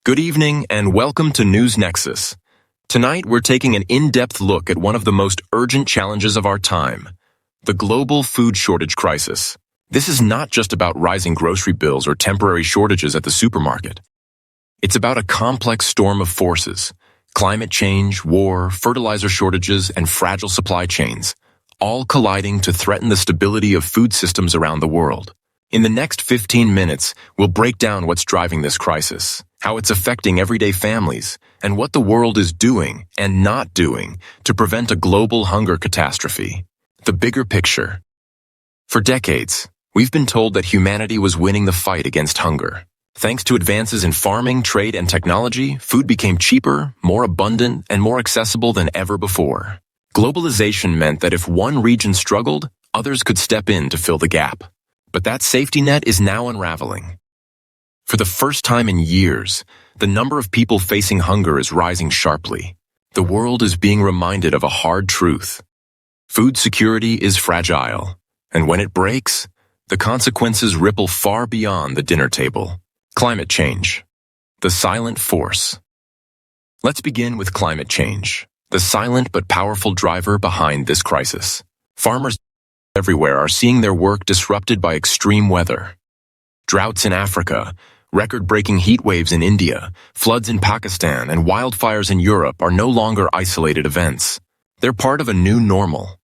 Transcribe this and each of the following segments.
Good evening and welcome to News Nexus. Tonight we're taking an in-depth look at one of the most urgent challenges of our time, the global food shortage crisis. This is not just about rising grocery bills or temporary shortages at the supermarket. It's about a complex storm of forces: climate change, war, fertilizer shortages, and fragile supply chains, all colliding to threaten the stability of food systems around the world. In the next 15 minutes, we'll break down what's driving this crisis, how it's affecting everyday families, and what the world is doing and not doing to prevent a global hunger catastrophe. The bigger picture. For decades, we've been told that humanity was winning the fight against hunger. Thanks to advances in farming, trade, and technology, food became cheaper, more abundant, and more accessible than ever before. Globalization meant that if one region struggled, others could step in to fill the gap. But that safety net is now unraveling. For the first time in years, the number of people facing hunger is rising sharply. The world is being reminded of a hard truth. Food security is fragile, and when it breaks, the consequences ripple far beyond the dinner table. Climate change, the silent force. Let's begin with climate change, the silent but powerful driver behind this crisis. Farmers everywhere are seeing their work disrupted by extreme weather. Droughts in Africa, record-breaking heat waves in India, floods in Pakistan, and wildfires in Europe are no longer isolated events. They're part of a new normal.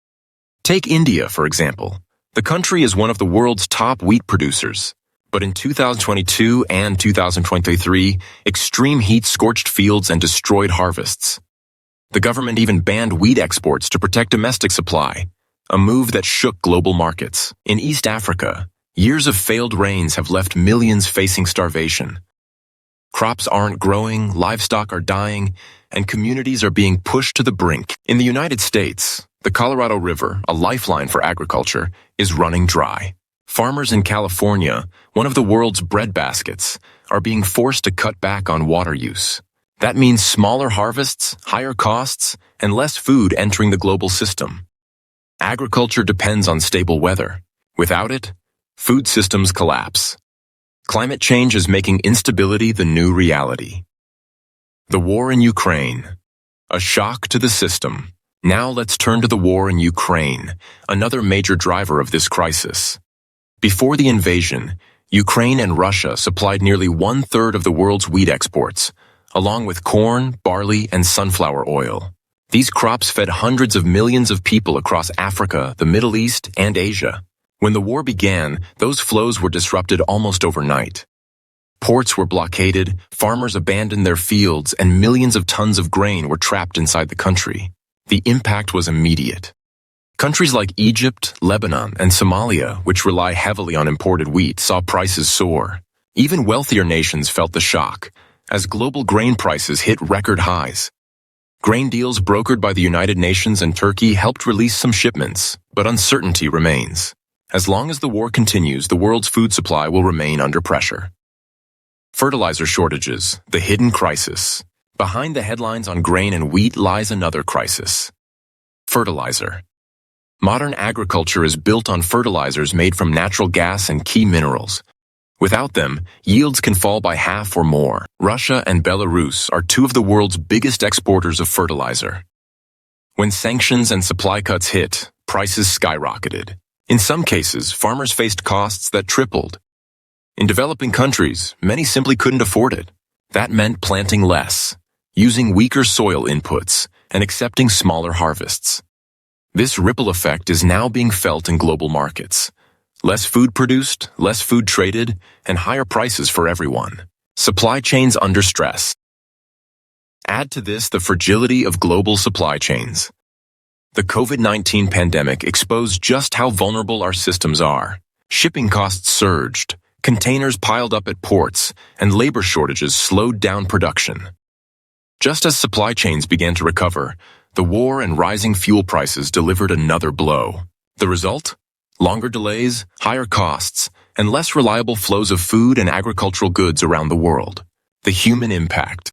Take India, for example. The country is one of the world's top wheat producers. But in 2022 and 2023, extreme heat scorched fields and destroyed harvests. The government even banned wheat exports to protect domestic supply, a move that shook global markets. In East Africa, years of failed rains have left millions facing starvation. Crops aren't growing, livestock are dying, and communities are being pushed to the brink. In the United States, the Colorado River, a lifeline for agriculture, is running dry. Farmers in California, one of the world's breadbaskets, are being forced to cut back on water use. That means smaller harvests, higher costs, and less food entering the global system. Agriculture depends on stable weather. Without it, food systems collapse. Climate change is making instability the new reality. The war in Ukraine. A shock to the system. Now let's turn to the war in Ukraine, another major driver of this crisis. Before the invasion, Ukraine and Russia supplied nearly one-third of the world's wheat exports, along with corn, barley, and sunflower oil. These crops fed hundreds of millions of people across Africa, the Middle East, and Asia. When the war began, those flows were disrupted almost overnight. Ports were blockaded, farmers abandoned their fields, and millions of tons of grain were trapped inside the country. The impact was immediate. Countries like Egypt, Lebanon, and Somalia, which rely heavily on imported wheat, saw prices soar. Even wealthier nations felt the shock, as global grain prices hit record highs. Grain deals brokered by the United Nations and Turkey helped release some shipments, but uncertainty remains. As long as the war continues, the world's food supply will remain under pressure. Fertilizer shortages, the hidden crisis. Behind the headlines on grain and wheat lies another crisis. Fertilizer. Modern agriculture is built on fertilizers made from natural gas and key minerals. Without them, yields can fall by half or more. Russia and Belarus are two of the world's biggest exporters of fertilizer. When sanctions and supply cuts hit, prices skyrocketed. In some cases, farmers faced costs that tripled. In developing countries, many simply couldn't afford it. That meant planting less, using weaker soil inputs, and accepting smaller harvests. This ripple effect is now being felt in global markets. Less food produced, less food traded, and higher prices for everyone. Supply chains under stress. Add to this the fragility of global supply chains. The COVID-19 pandemic exposed just how vulnerable our systems are. Shipping costs surged, containers piled up at ports, and labor shortages slowed down production. Just as supply chains began to recover, the war and rising fuel prices delivered another blow. The result? Longer delays, higher costs, and less reliable flows of food and agricultural goods around the world. The human impact.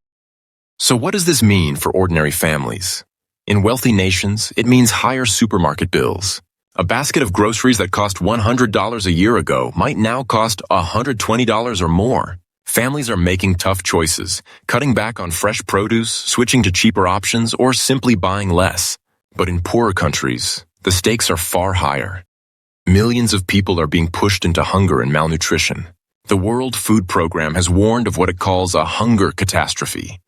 So what does this mean for ordinary families? In wealthy nations, it means higher supermarket bills. A basket of groceries that cost $100 a year ago might now cost $120 or more. Families are making tough choices, cutting back on fresh produce, switching to cheaper options, or simply buying less. But in poorer countries, the stakes are far higher. Millions of people are being pushed into hunger and malnutrition. The World Food Program has warned of what it calls a hunger catastrophe.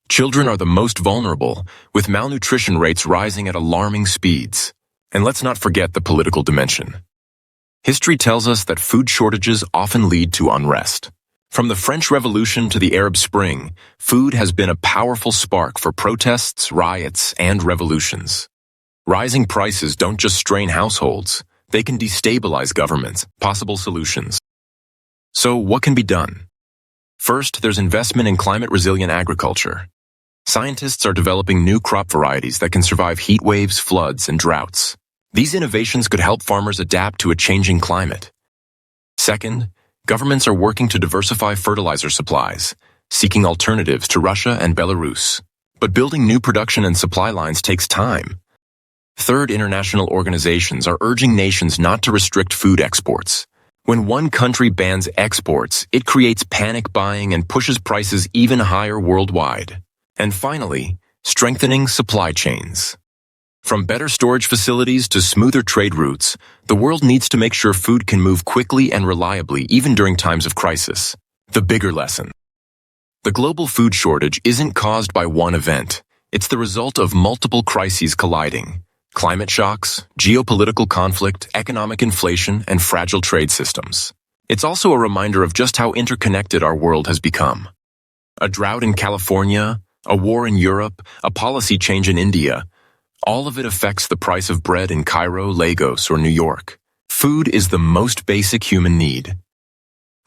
Children are the most vulnerable, with malnutrition rates rising at alarming speeds. And let's not forget the political dimension. History tells us that food shortages often lead to unrest. From the French Revolution to the Arab Spring, food has been a powerful spark for protests, riots, and revolutions. Rising prices don't just strain households, they can destabilize governments. Possible solutions. So what can be done? First, there's investment in climate-resilient agriculture. Scientists are developing new crop varieties that can survive heat waves, floods, and droughts. These innovations could help farmers adapt to a changing climate. Second, governments are working to diversify fertilizer supplies, seeking alternatives to Russia and Belarus. But building new production and supply lines takes time. Third, international organizations are urging nations not to restrict food exports. When one country bans exports, it creates panic buying and pushes prices even higher worldwide. And finally, strengthening supply chains. From better storage facilities to smoother trade routes, the world needs to make sure food can move quickly and reliably even during times of crisis. The bigger lesson. The global food shortage isn't caused by one event. It's the result of multiple crises colliding. Climate shocks, geopolitical conflict, economic inflation, and fragile trade systems. It's also a reminder of just how interconnected our world has become. A drought in California, a war in Europe, a policy change in India, all of it affects the price of bread in Cairo, Lagos, or New York. Food is the most basic human need.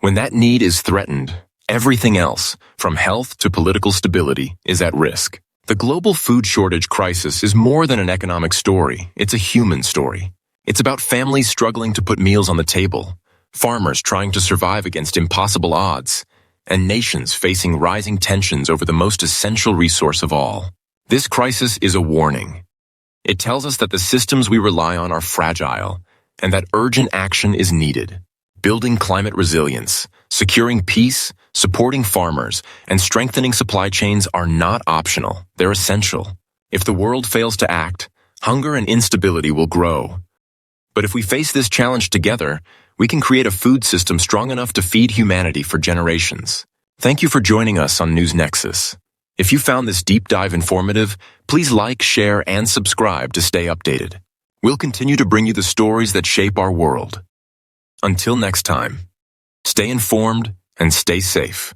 When that need is threatened, everything else, from health to political stability, is at risk. The global food shortage crisis is more than an economic story, it's a human story. It's about families struggling to put meals on the table, farmers trying to survive against impossible odds, and nations facing rising tensions over the most essential resource of all. This crisis is a warning. It tells us that the systems we rely on are fragile, and that urgent action is needed. Building climate resilience, securing peace, supporting farmers, and strengthening supply chains are not optional, they're essential. If the world fails to act, hunger and instability will grow. But if we face this challenge together, we can create a food system strong enough to feed humanity for generations. Thank you for joining us on News Nexus. If you found this deep dive informative, please like, share, and subscribe to stay updated. We'll continue to bring you the stories that shape our world. Until next time, stay informed and stay safe.